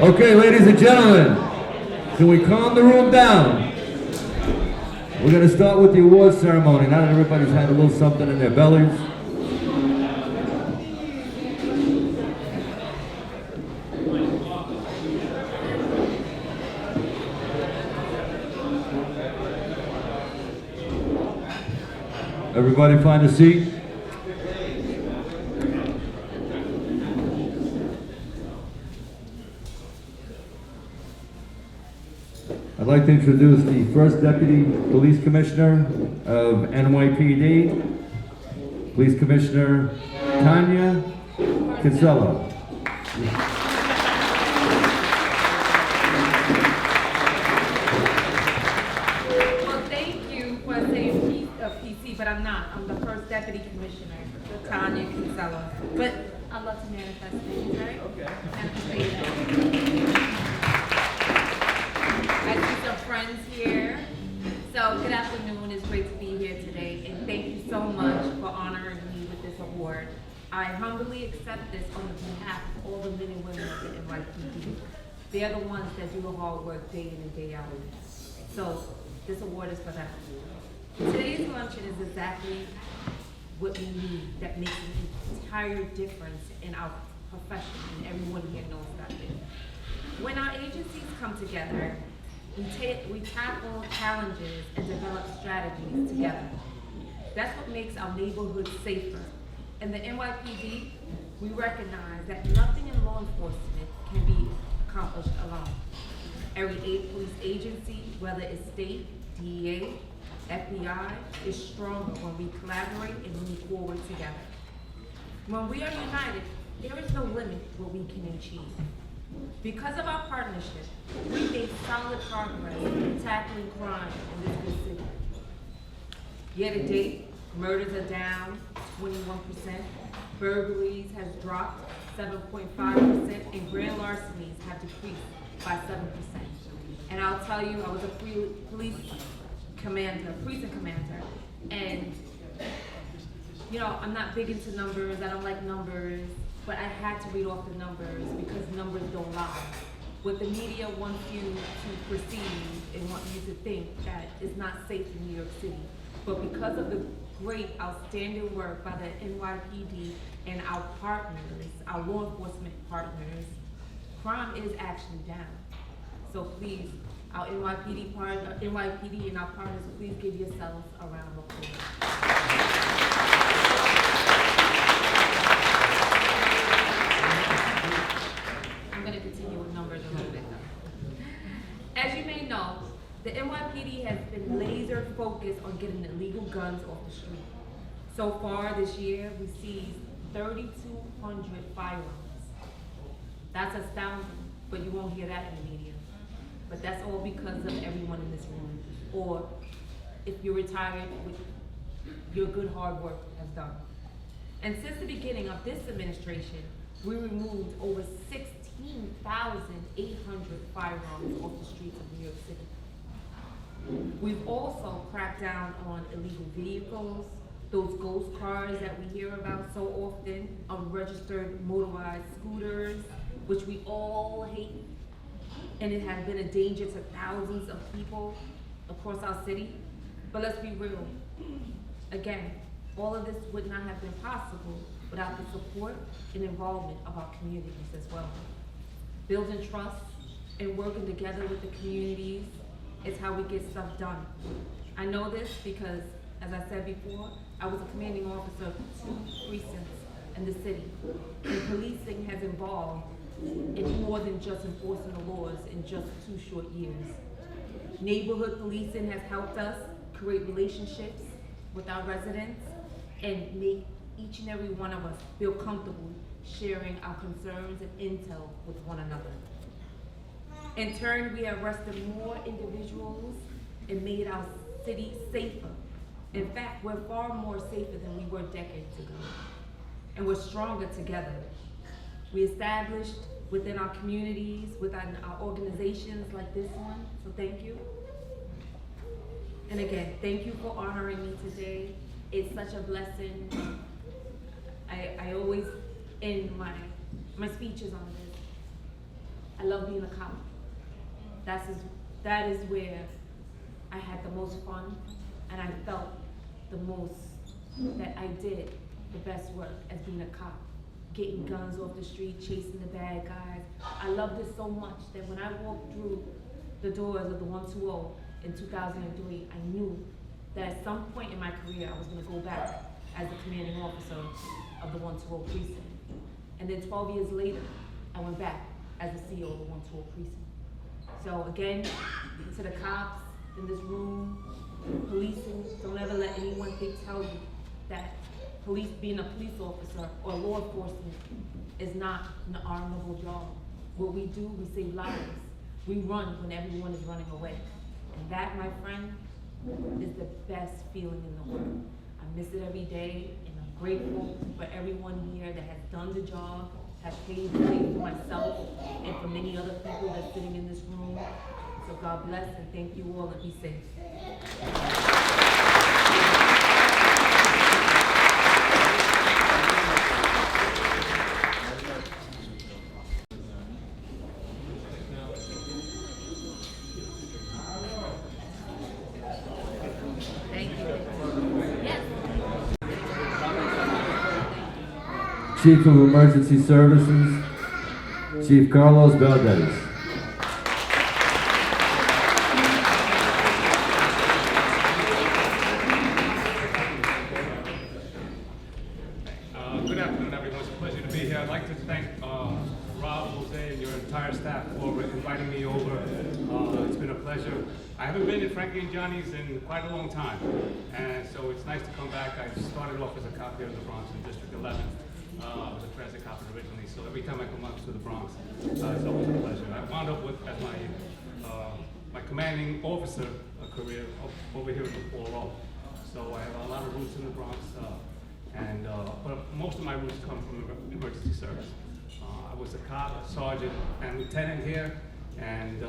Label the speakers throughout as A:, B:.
A: Okay, ladies and gentlemen, can we calm the room down? We're going to start with the awards ceremony. Now that everybody's had a little something in their bellies. Everybody find a seat. I'd like to introduce the first Deputy Police Commissioner of NYPD, Police Commissioner Tanya Kinsella.
B: Well, thank you for saying PC, but I'm not. I'm the first Deputy Commissioner, Tanya Kinsella. But I'd love to manifest things, right? Okay. Manifestation. I see some friends here. So good afternoon. It's great to be here today, and thank you so much for honoring me with this award. I humbly accept this on behalf of all the men and women of the NYPD. They are the ones that do the hard work day in and day out. So this award is for them. Today's luncheon is exactly what we need that makes an entire difference in our profession, and everyone here knows that. When our agencies come together, we tackle challenges and develop strategies together. That's what makes our neighborhoods safer. In the NYPD, we recognize that nothing in law enforcement can be accomplished alone. Every police agency, whether it's state, DEA, FBI, is stronger when we collaborate and move forward together. When we are united, there is no limit what we can achieve. Because of our partnership, we made solid progress in tackling crime in this good city. Year to date, murders are down 21%, burglaries has dropped 7.5%, and grand larcenies have decreased by 7%. And I'll tell you, I was a precinct commander, and you know, I'm not big into numbers, I don't like numbers, but I had to read off the numbers because numbers don't lie. What the media wants you to perceive and want you to think that is not safe in New York City. But because of the great, outstanding work by the NYPD and our partners, our law enforcement partners, crime is actually down. So please, our NYPD and our partners, please give yourselves a round of applause. I'm going to continue with numbers a little bit though. As you may know, the NYPD has been laser focused on getting illegal guns off the street. So far this year, we seized 3,200 firearms. That's astounding, but you won't hear that in the media. But that's all because of everyone in this room. Or if you're retired, your good hard work has done. And since the beginning of this administration, we removed over 16,800 firearms off the streets of New York City. We've also cracked down on illegal vehicles, those ghost cars that we hear about so often, unregistered motorized scooters, which we all hate. And it has been a danger to thousands of people across our city. But let's be real. Again, all of this would not have been possible without the support and involvement of our communities as well. Building trust and working together with the communities is how we get stuff done. I know this because, as I said before, I was a commanding officer of 2 precincts in the city. And policing has evolved in more than just enforcing the laws in just 2 short years. Neighborhood policing has helped us create relationships with our residents and make each and every one of us feel comfortable sharing our concerns and intel with one another. In turn, we have arrested more individuals and made our city safer. In fact, we're far more safer than we were decades ago. And we're stronger together. We established within our communities, within our organizations like this one, so thank you. And again, thank you for honoring me today. It's such a blessing. I always end my speeches on this. I love being a cop. That is where I had the most fun, and I felt the most that I did the best work as being a cop. Getting guns off the street, chasing the bad guys. I loved it so much that when I walked through the doors of the 120 in 2003, I knew that at some point in my career I was going to go back as the commanding officer of the 120 precinct. And then 12 years later, I went back as the CEO of the 120 precinct. So again, to the cops in this room, policing, don't ever let anyone tell you that being a police officer or law enforcement is not an honorable job. What we do, we save lives. We run when everyone is running away. And that, my friend, is the best feeling in the world. I miss it every day, and I'm grateful for everyone here that has done the job, has paid the way for myself and for many other people that's sitting in this room. So God bless and thank you all, and be safe.
A: Chief of Emergency Services, Chief Carlos Valdez.
C: Good afternoon, everyone. It's a pleasure to be here. I'd like to thank Rob, Jose, and your entire staff for inviting me over. It's been a pleasure. I haven't been at Frankie and Johnny's in quite a long time, and so it's nice to come back. I started off as a cop here in the Bronx in District 11. I was a transit cop originally, so every time I come up to the Bronx, it's always a pleasure. I wound up with as my commanding officer career over here in the Paul Road. So I have a lot of roots in the Bronx, but most of my roots come from emergency service. I was a cop, a sergeant, and lieutenant here, and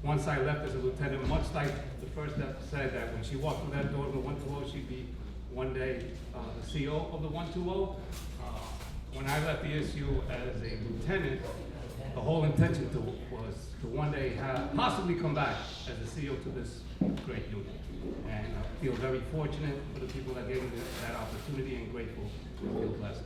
C: once I left as a lieutenant, much like the first step said, that when she walked through that door of the 120, she'd be one day the CEO of the 120. When I left the issue as a lieutenant, the whole intention was to one day possibly come back as the CEO to this great unit. And I feel very fortunate for the people that gave me that opportunity, and grateful to feel blessed.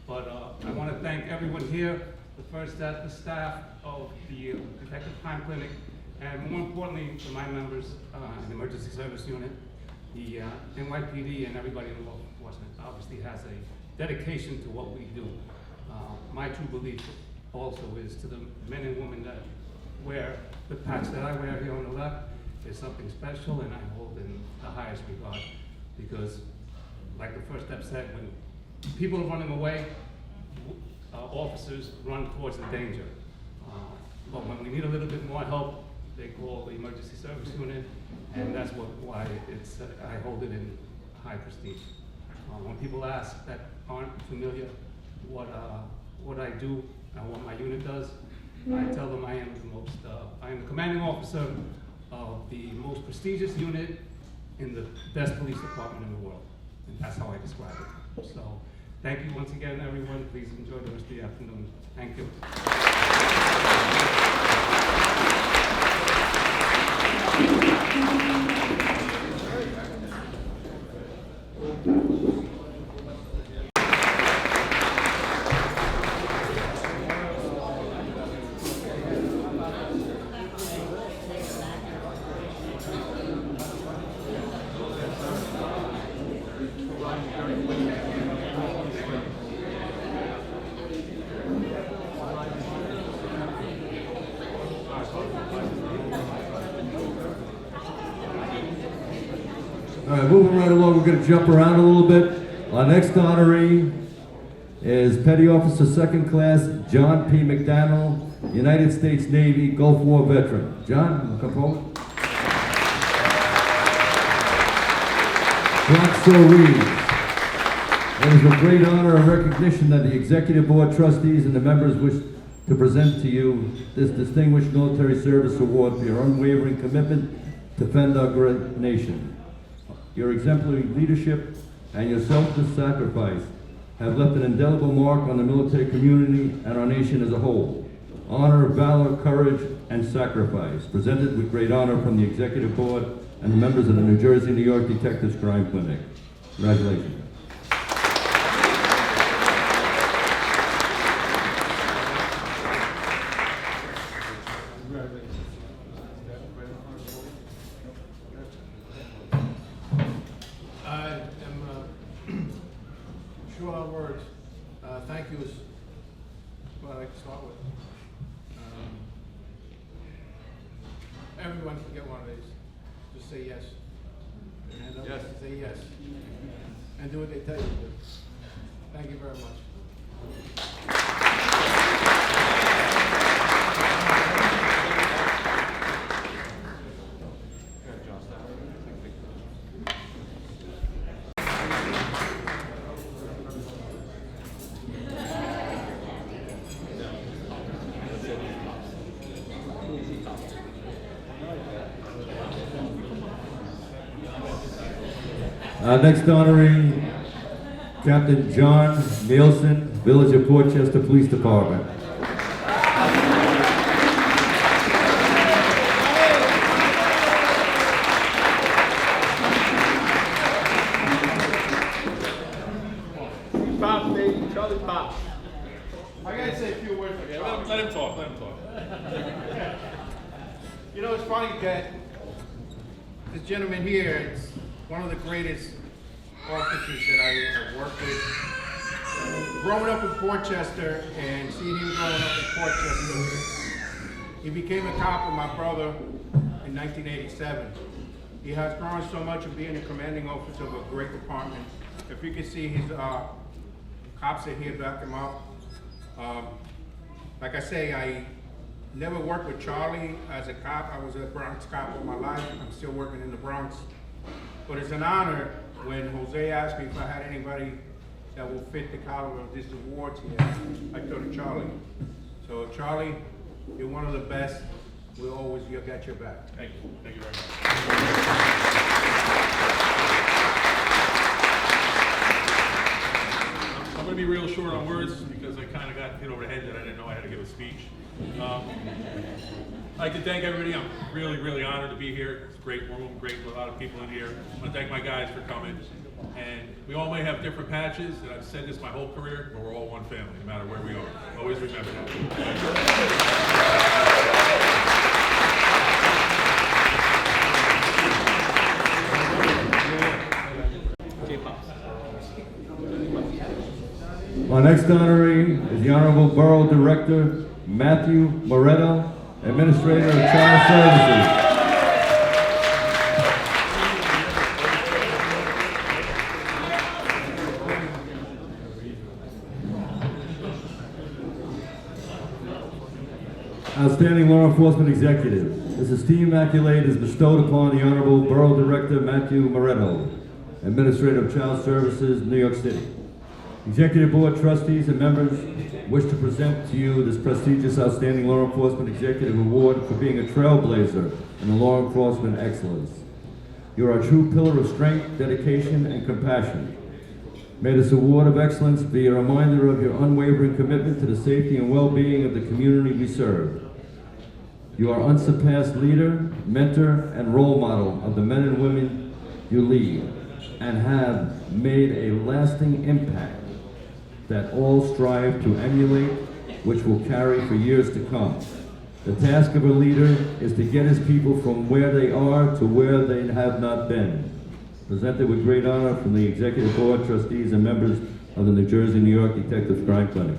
C: But I want to thank everyone here, the first step, the staff of the Detective Crime Clinic, and more importantly, to my members in the Emergency Service Unit, the NYPD, and everybody in law enforcement obviously has a dedication to what we do. My true belief also is to the men and women that wear the patch that I wear here on the left is something special, and I hold in the highest regard, because like the first step said, when people are running away, officers run towards the danger. But when we need a little bit more help, they call the emergency service unit, and that's why I hold it in high prestige. When people ask that aren't familiar what I do and what my unit does, I tell them I am the commanding officer of the most prestigious unit in the best police department in the world, and that's how I describe it. So, thank you once again, everyone. Please enjoy the rest of the afternoon. Thank you.
A: All right, moving right along, we're going to jump around a little bit. Our next honoree is Petty Officer Second Class John P. McDaniel, United States Navy Gulf War veteran. John, come forward. Bronx Reeves. It is with great honor and recognition that the Executive Board trustees and the members wish to present to you this Distinguished Military Service Award for your unwavering commitment to defend our great nation. Your exemplary leadership and your selfless sacrifice have left an indelible mark on the military community and our nation as a whole. honor, valor, courage, and sacrifice, presented with great honor from the Executive Board and the members of the New Jersey, New York Detectives Crime Clinic. Congratulations.
D: I am short on words. Thank you is what I'd like to start with. Everyone can get one of these. Just say yes. Hand up,
C: Yes.
D: Say yes. And do what they tell you to do. Thank you very much.
A: Next honoring Captain John Nielsen, Village of Portchester Police Department.
D: Bob, baby. Charlie Bob. I gotta say a few words for Charlie.
C: Let him talk.
D: You know, it's funny that this gentleman here is one of the greatest officers that I have worked with. Growing up in Portchester and seeing him growing up in Portchester, he became a cop with my brother in 1987. He has grown so much of being a commanding officer of a great department. If you can see his cops are here back him up. Like I say, I never worked with Charlie as a cop. I was a Bronx cop all my life. I'm still working in the Bronx. But it's an honor when Jose asked me if I had anybody that will fit the caliber of this award here, I go to Charlie. So Charlie, you're one of the best. You'll get your back.
C: Thank you. Thank you very much. I'm going to be real short on words because I kind of got hit over the head that I didn't know I had to give a speech. I'd like to thank everybody. I'm really honored to be here. It's a great room, a lot of people in here. I want to thank my guys for coming. And we all may have different patches, and I've said this my whole career, but we're all one family, no matter where we are. Always remember that.
A: Our next honoree is the Honorable Borough Director Matthew Moretto, Administrator of Child Services. Outstanding Law Enforcement Executive. This esteemed accolade is bestowed upon the Honorable Borough Director Matthew Moretto, Administrator of Child Services, New York City. Executive Board trustees and members wish to present to you this prestigious Outstanding Law Enforcement Executive Award for being a trailblazer in the law enforcement excellence. You are a true pillar of strength, dedication, and compassion. May this award of excellence be a reminder of your unwavering commitment to the safety and well-being of the community we serve. You are unsurpassed leader, mentor, and role model of the men and women you lead, and have made a lasting impact that all strive to emulate, which will carry for years to come. The task of a leader is to get his people from where they are to where they have not been. Presented with great honor from the Executive Board, trustees, and members of the New Jersey, New York Detectives Crime Clinic.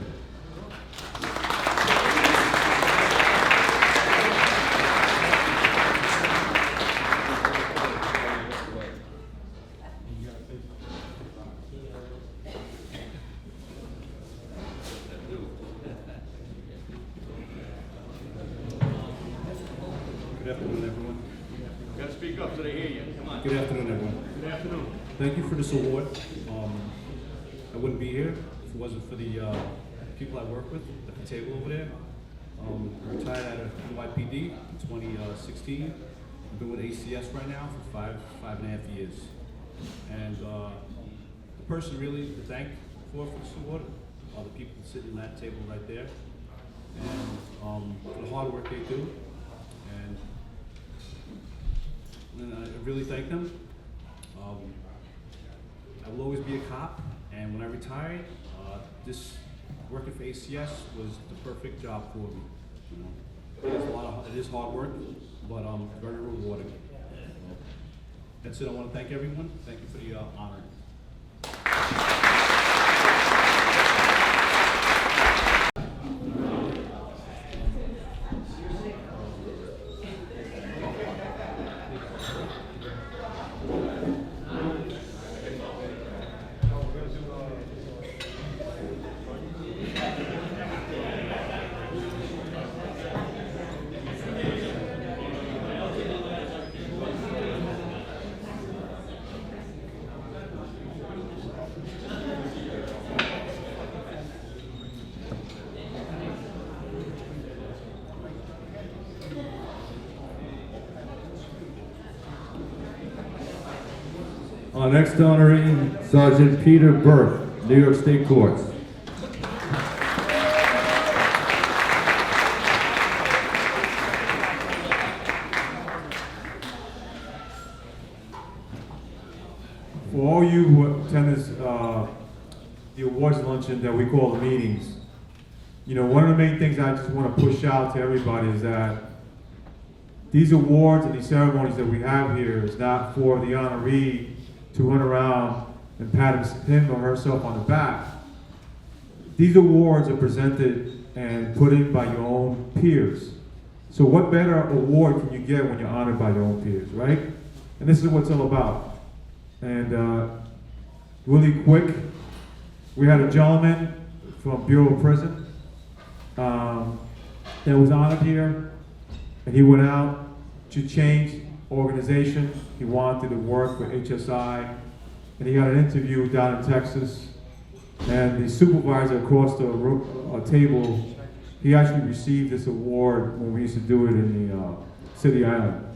E: Good afternoon, everyone.
D: You gotta speak up so they hear you. Come on.
E: Good afternoon, everyone.
D: Good afternoon.
E: Thank you for this award. I wouldn't be here if it wasn't for the people I work with at the table over there. I retired out of NYPD in 2016. I've been with ACS right now for five and a half years. And the person really to thank for this award are the people sitting at that table right there. and for the hard work they do. And I really thank them. I will always be a cop, and when I retired, this working for ACS was the perfect job for me. You know, it is hard work, but very rewarding. That's it. I want to thank everyone. Thank you for the honor.
A: Our next honoree, Sergeant Peter Burke, New York State Courts.
F: For all you who attend this, the awards luncheon that we call the meetings, you know, one of the main things I just want to push out to everybody is that these awards and these ceremonies that we have here is not for the honoree to run around and pat him or herself on the back. These awards are presented and put in by your own peers. So what better award can you get when you're honored by your own peers, right? And this is what it's all about. And really quick, we had a gentleman from Bureau of Prison that was honored here, and he went out to change organization. He wanted to work for HSI, and he got an interview down in Texas, and the supervisor across the table, he actually received this award when we used to do it in the City Island.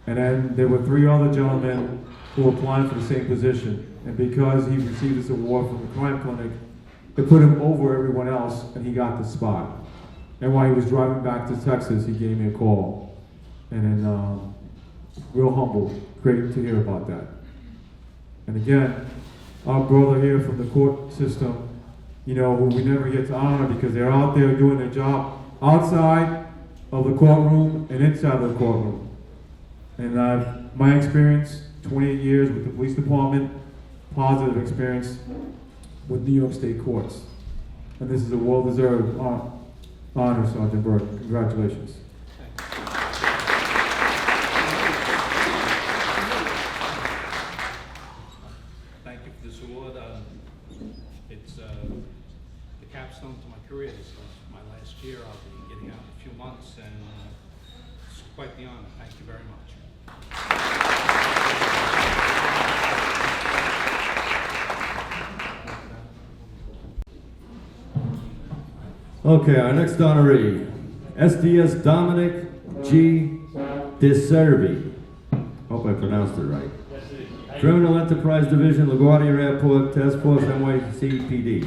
F: And then there were 3 other gentlemen who were applying for the same position, and because he received this award from the crime clinic, it put him over everyone else, and he got the spot. And while he was driving back to Texas, he gave me a call, and then real humble, great to hear about that. And again, our brother here from the court system, you know, who we never get to honor because they're out there doing their job outside of the courtroom and inside the courtroom. And my experience, 28 years with the police department, positive experience with New York State courts. And this is a well-deserved honor, Sergeant Burke. Congratulations.
E: Thank you for this award. It's the capstone to my career. This is my last year. I'll be getting out in a few months, and it's quite the honor. Thank you very much.
A: Okay, our next honoree, SDS Dominic G. DeServi. Hope I pronounced it right. Criminal Enterprise Division, LaGuardia Airport, Task Force NYCPD.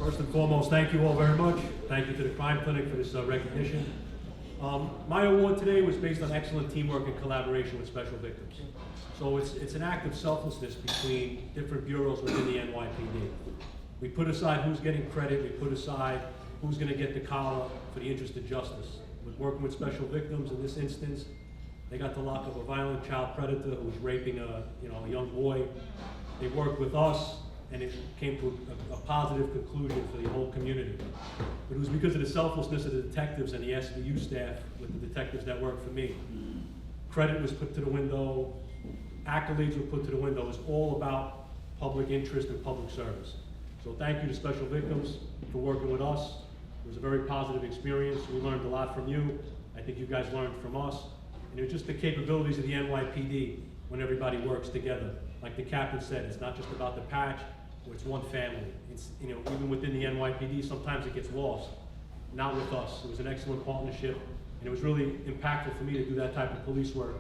G: First and foremost, thank you all very much. Thank you to the Crime Clinic for this recognition. My award today was based on excellent teamwork and collaboration with special victims. So it's an act of selflessness between different bureaus within the NYPD. We put aside who's getting credit, we put aside who's going to get the collar for the interest of justice. With working with special victims in this instance, they got to lock up a violent child predator who was raping a young boy. They worked with us, and it came to a positive conclusion for the whole community. But it was because of the selflessness of the detectives and the SVU staff with the detectives that worked for me. Credit was put to the window, accolades were put to the window. It was all about public interest and public service. So thank you to special victims for working with us. It was a very positive experience. We learned a lot from you. I think you guys learned from us. And it was just the capabilities of the NYPD when everybody works together. Like the captain said, it's not just about the patch, it's one family. It's, even within the NYPD, sometimes it gets lost. not with us. It was an excellent partnership, and it was really impactful for me to do that type of police work.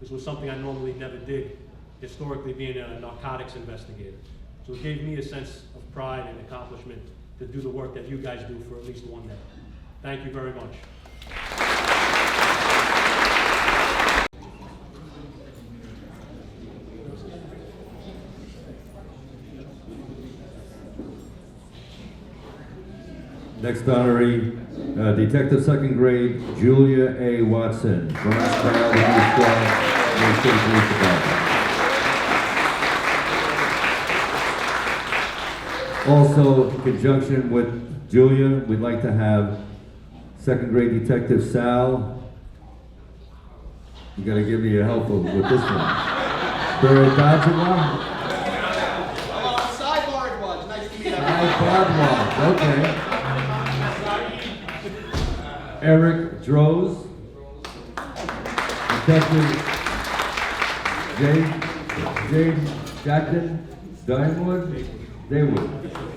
G: This was something I normally never did, historically being a narcotics investigator. So it gave me a sense of pride and accomplishment to do the work that you guys do for at least one day. Thank you very much.
A: Next honoree, Detective Second Grade Julia A. Watson, Bronx Child Abuse Squad, New York State Police Department. Also, in conjunction with Julia, we'd like to have Second Grade Detective Sal. You gotta give me your help with this one. Spirit Dodgewa?
D: Sideboard was, nice to meet you.
A: Sideboard, okay. Eric Droz, Detective Jade Jackson Daywood,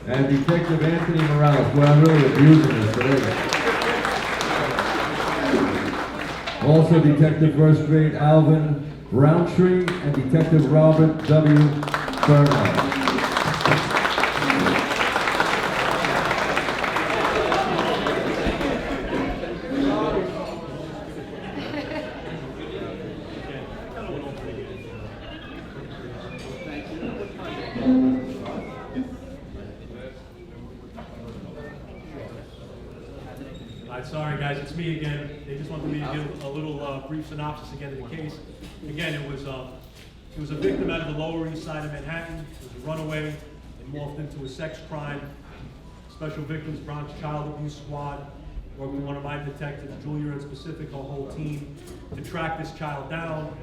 A: and Detective Anthony Morales. Well, I'm really abusing this today. Also, Detective First Grade Alvin Roundtree and Detective Robert W. Bernard.
G: Sorry guys, it's me again. They just wanted me to give a little brief synopsis again of the case. Again, it was a victim out of the Lower East Side of Manhattan. It was a runaway. It morphed into a sex crime. Special Victims Bronx Child Abuse Squad worked with one of my detectives, Julia in specific, her whole team, to track this child down.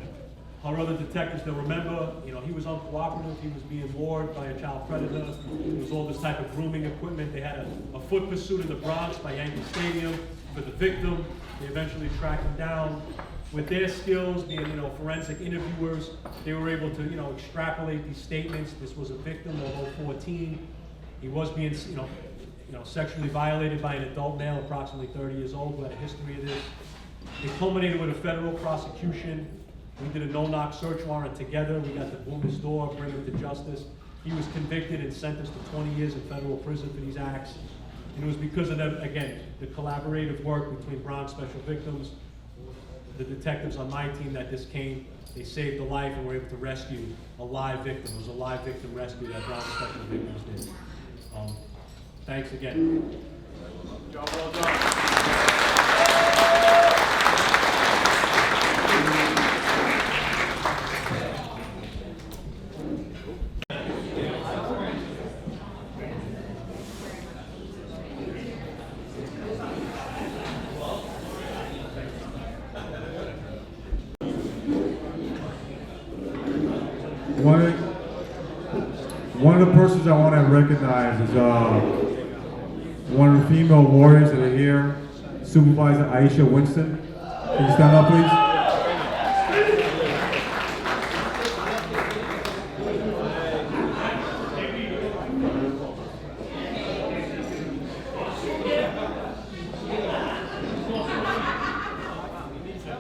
G: Our other detectives that remember, he was uncooperative, he was being lured by a child predator. There was all this type of grooming equipment. They had a foot pursuit in the Bronx by Yankee Stadium for the victim. They eventually tracked him down. With their skills, being, forensic interviewers, they were able to, extrapolate these statements. This was a victim, although 14. He was being, sexually violated by an adult male, approximately 30 years old, who had a history of this. It culminated with a federal prosecution. We did a no-knock search warrant together. We got to boom his door, bring him to justice. He was convicted and sentenced to 20 years in federal prison for these acts. And it was because of them, again, the collaborative work between Bronx Special Victims, the detectives on my team that this came. They saved a life and were able to rescue a live victim. It was a live victim rescue that Bronx Special Victims did. Thanks again.
D: Job well done.
F: One of the persons I want to recognize is one of the female warriors that are here, Supervisor Aisha Winston. Can you stand up, please?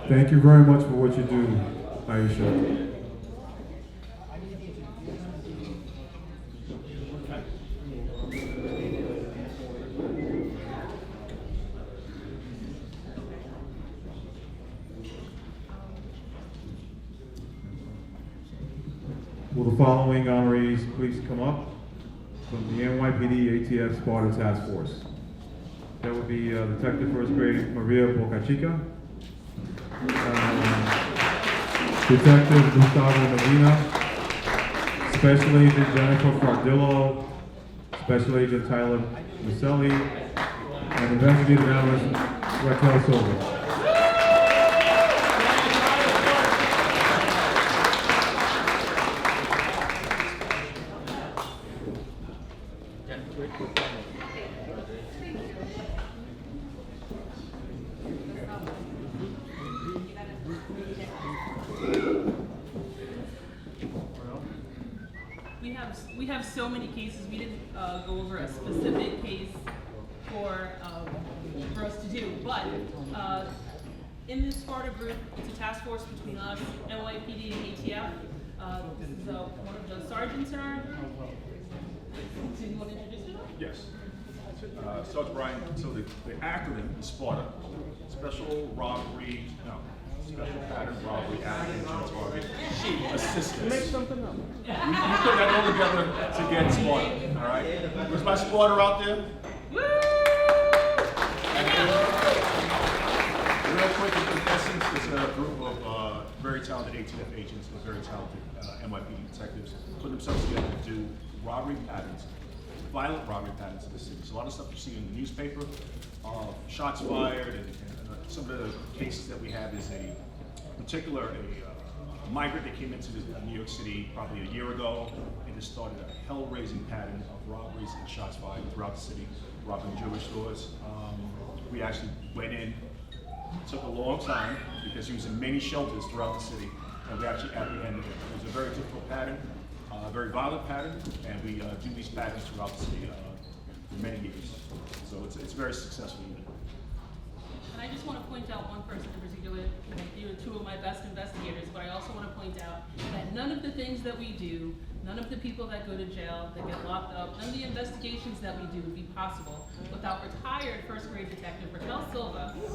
F: Thank you very much for what you do, Aisha. Will the following honorees please come up from the NYPD ATF Sparta Task Force? That would be Detective First Grade Maria Bocachica, Detective Gustavo Medina, Special Agent Jennifer Fardillo, Special Agent Tyler Maselli, and Investigative Analyst Raquel Silva.
H: We have so many cases. We didn't go over a specific case for for us to do. But in this Sparta group, it's a task force between us, NYPD, and ATF. This is one of the sergeants in our group. Do you want to introduce yourself?
I: Yes. Sergeant Brian, so the acronym is SPARTA, Special Robbery, no, Special Pattern Robbery Apprehension Target Assistance. Make something up. We put that all together to get SPARTA, all right? Was my SPARTA out there?
H: Woo!
I: Real quick, in essence, it's a group of very talented ATF agents and very talented NYPD detectives put themselves together to do robbery patterns, violent robbery patterns in the city. So a lot of stuff you see in the newspaper, shots fired, and some of the cases that we have is a particular migrant that came into New York City probably a year ago and just started a hell-raising pattern of robberies and shots fired throughout the city, robbing Jewish stores. We actually went in. Took a long time because he was in many shelters throughout the city, and we actually apprehended him. It was a very difficult pattern, a very violent pattern, and we do these patterns throughout the city for many years. So it's very successful.
H: And I just want to point out one person in particular. You're two of my best investigators, but I also want to point out that none of the things that we do, none of the people that go to jail, that get locked up, none of the investigations that we do would be possible without retired first grade detective Raquel Silva, who is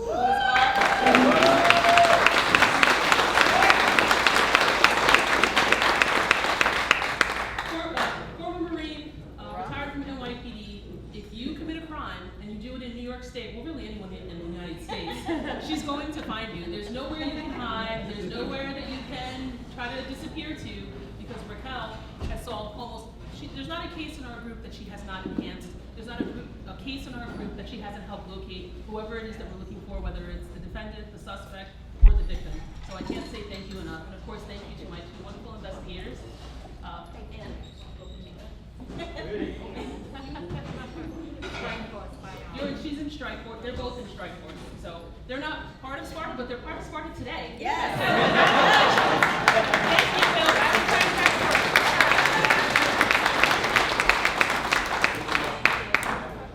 H: former Marine, retired from NYPD. If you commit a crime and you do it in New York State, well, really anyone in the United States, she's going to find you. There's nowhere you can hide. There's nowhere that you can try to disappear to, because Raquel has solved almost. There's not a case in our group that she has not enhanced. There's not a case in our group that she hasn't helped locate whoever it is that we're looking for, whether it's the defendant, the suspect, or the victim. So I can't say thank you enough. And of course, thank you to my two wonderful investigators. She's in strike force. They're both in strike force. So they're not part of Sparta, but they're part of Sparta today.
B: Yes.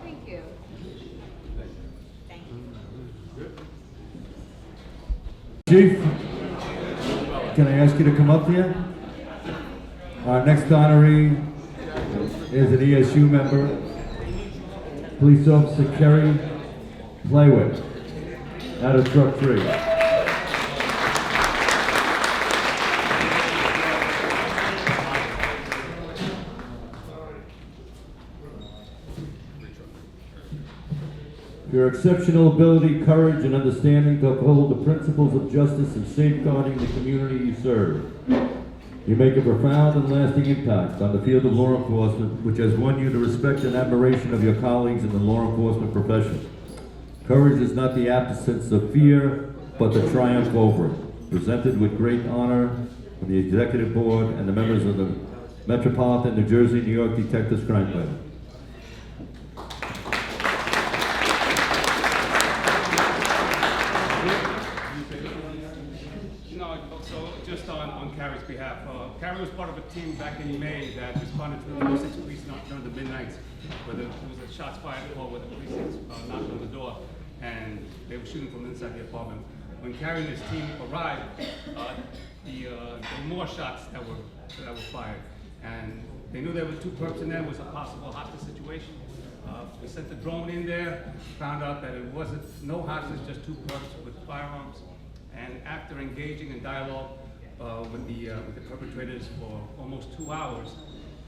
B: Thank you. Thank you.
A: Chief, can I ask you to come up here? Our next honoree is an ESU member, Police Officer Kerry Playwick, out of Truck 3. Your exceptional ability, courage, and understanding to uphold the principles of justice and safeguarding the community you serve. You make a profound and lasting impact on the field of law enforcement, which has won you the respect and admiration of your colleagues in the law enforcement profession. Courage is not the absence of fear, but the triumph over it. Presented with great honor from the Executive Board and the members of the Metropolitan New Jersey, New York Detectives Crime Lab.
C: On Carrie's behalf. Carrie was part of a team back in May that responded to the 06 police knock during the midnights, where there was a shots fired call where the police knocked on the door and they were shooting from inside the apartment. When Carrie and his team arrived, there were more shots that were fired, and they knew there were two perps in there. It was a possible hostage situation. We sent the drone in there, found out that it wasn't no hostage, just two perps with firearms, and after engaging in dialogue with the perpetrators for almost 2 hours,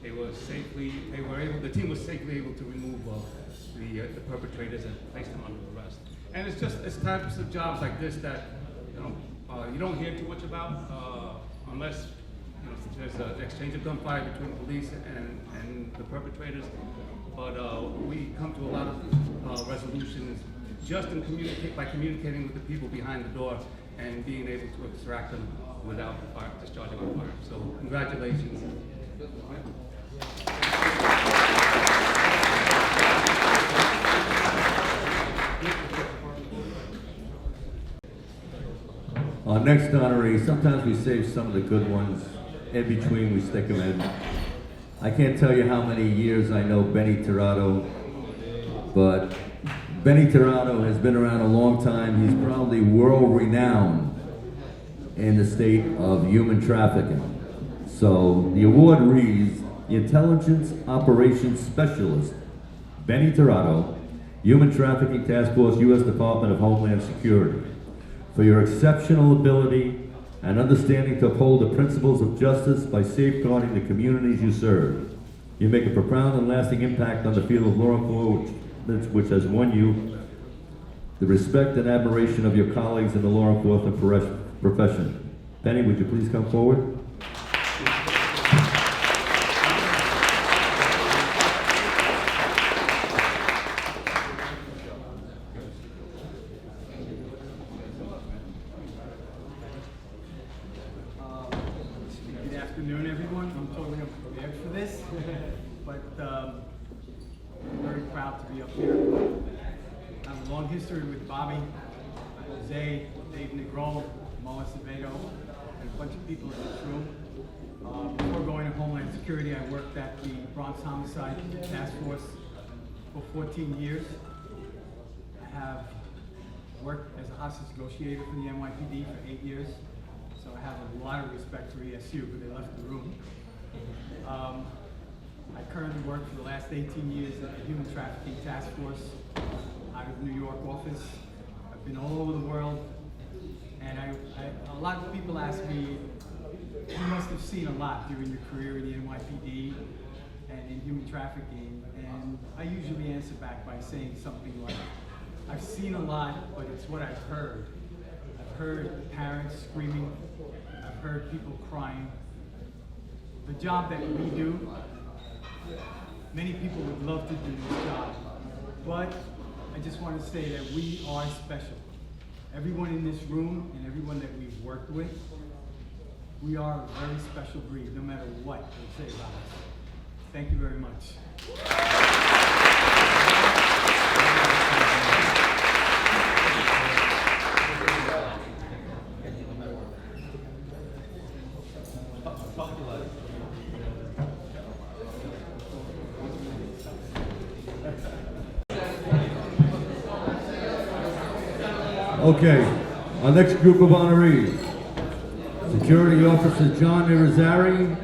C: the team was safely able to remove the perpetrators and place them under arrest. And it's types of jobs like this that you don't hear too much about unless there's an exchange of gunfire between police and the perpetrators. But we come to a lot of resolutions just by communicating with the people behind the door and being able to extract them without discharging a fire. So congratulations.
A: Our next honoree, sometimes we save some of the good ones. In between, we stick them in. I can't tell you how many years I know Benny Tirado, but Benny Tirado has been around a long time. He's probably world-renowned in the state of human trafficking. So the award reads, the Intelligence Operations Specialist, Benny Tirado, Human Trafficking Task Force, U.S. Department of Homeland Security, for your exceptional ability and understanding to uphold the principles of justice by safeguarding the communities you serve. You make a profound and lasting impact on the field of law enforcement, which has won you the respect and admiration of your colleagues in the law enforcement profession. Benny, would you please come forward?
J: Good afternoon, everyone. I'm totally unprepared for this, but I'm very proud to be up here. I have a long history with Bobby, Jose, Dave Negron, Mo Acevedo, and a bunch of people in this room. Before going to Homeland Security, I worked at the Bronx Homicide Task Force for 14 years. I have worked as a hostage negotiator for the NYPD for 8 years. So I have a lot of respect for ESU, but they left the room. I currently work for the last 18 years at the Human Trafficking Task Force out of New York office. I've been all over the world, and a lot of people ask me, you must have seen a lot during your career in the NYPD and in human trafficking, and I usually answer back by saying something like, I've seen a lot, but it's what I've heard. I've heard parents screaming. I've heard people crying. The job that we do, many people would love to do this job, but I just want to say that we are special. Everyone in this room and everyone that we've worked with, we are a very special breed, no matter what they say about us. Thank you very much.
A: Okay, our next group of honorees. Security Officer John Irizarry,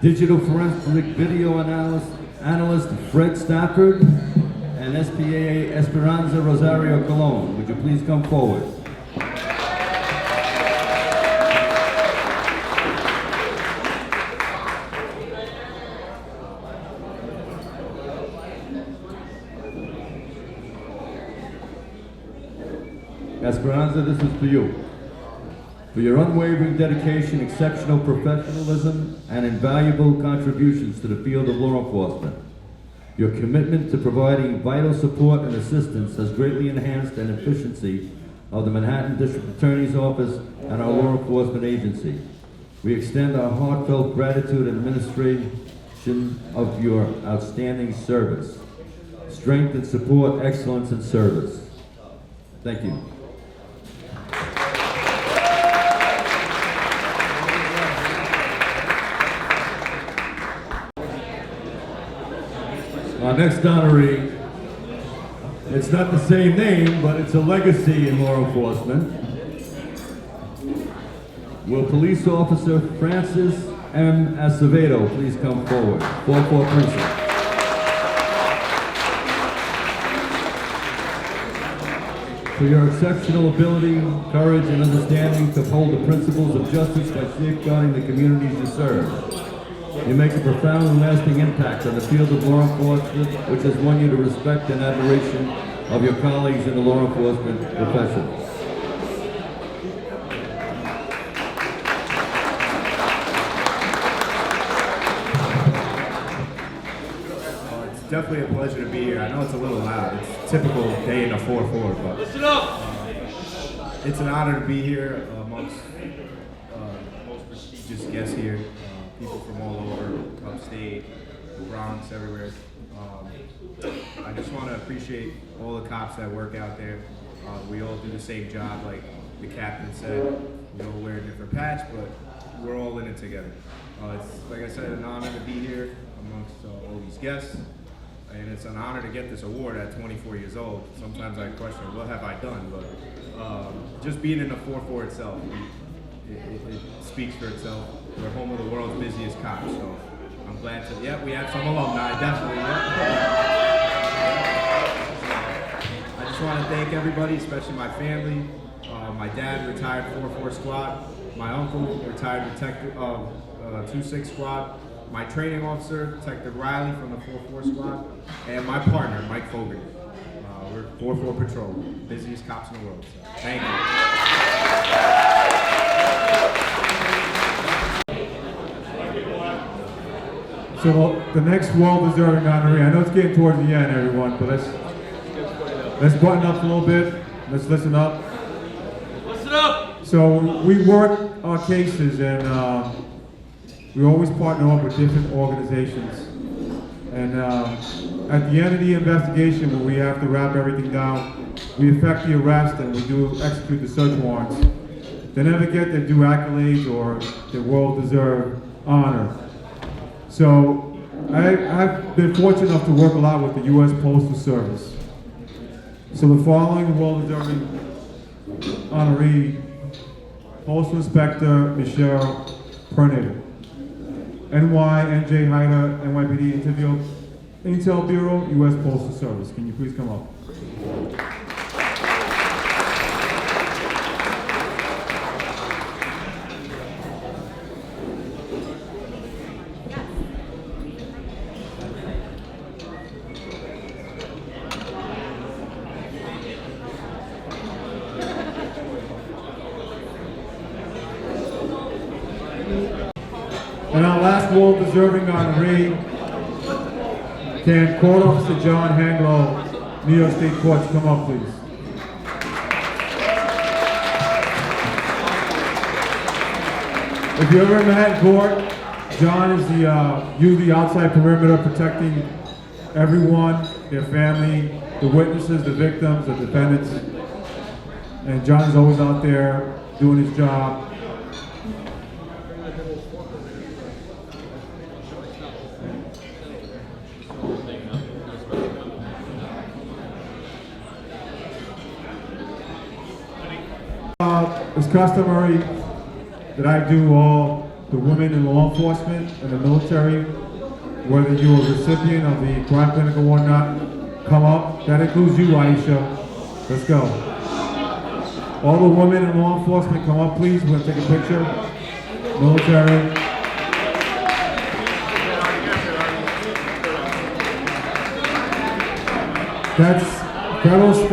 A: Digital Forensic Video Analyst Fred Stafford, and SPAA Esperanza Rosario Colon. Would you please come forward? Esperanza, this is for you. For your unwavering dedication, exceptional professionalism, and invaluable contributions to the field of law enforcement. Your commitment to providing vital support and assistance has greatly enhanced the efficiency of the Manhattan District Attorney's Office and our law enforcement agency. We extend our heartfelt gratitude and administration of your outstanding service. Strength and support, excellence and service. Thank you. Our next honoree, it's not the same name, but it's a legacy in law enforcement. Will Police Officer Francis M. Acevedo please come forward? 4-4 Precinct. For your exceptional ability, courage, and understanding to uphold the principles of justice by safeguarding the communities you serve. You make a profound and lasting impact on the field of law enforcement, which has won you the respect and admiration of your colleagues in the law enforcement profession.
K: It's definitely a pleasure to be here. I know it's a little loud. It's a typical day in a 4-4, but listen up. It's an honor to be here amongst most prestigious guests here. People from all over, upstate, the Bronx, everywhere. I just want to appreciate all the cops that work out there. We all do the same job, like the captain said. We all wear a different patch, but we're all in it together. It's, like I said, an honor to be here amongst all these guests. and it's an honor to get this award at 24 years old. Sometimes I question, what have I done? But just being in the 4-4 itself, it speaks for itself. We're home of the world's busiest cops, so I'm glad to, yeah, we have some alumni, definitely, yeah. I just want to thank everybody, especially my family. My dad, retired 4-4 squad. My uncle, retired detective of 2-6 squad. My training officer, Detective Riley from the 4-4 squad. And my partner, Mike Fogarty. We're 4-4 patrol, busiest cops in the world. So, thank you.
F: So the next well-deserving honoree, I know it's getting towards the end, everyone, but let's button up a little bit. Let's listen up.
G: Listen up!
F: So we work our cases, and we always partner up with different organizations. And at the end of the investigation, when we have to wrap everything down, we effect the arrest and we do execute the search warrants. They never get their due accolades or their well-deserved honor. So I've been fortunate enough to work a lot with the U.S. Postal Service. So the following well-deserving honoree, Postal Inspector Michelle Pernick, NJ Hyder, NYPD Intel Bureau, U.S. Postal Service. Can you please come up? And our last well-deserving honoree, can Court Officer John Hanglow, New York State Courts, come up, please. If you ever met court, John is usually outside perimeter protecting everyone, their family, the witnesses, the victims, the defendants. And John is always out there doing his job. It's customary that I do all the women in law enforcement and the military, whether you're a recipient of the Crime Clinic or not, come up. That includes you, Aisha. Let's go. All the women in law enforcement, come up, please. We're going to take a picture. Military. That's federal, state.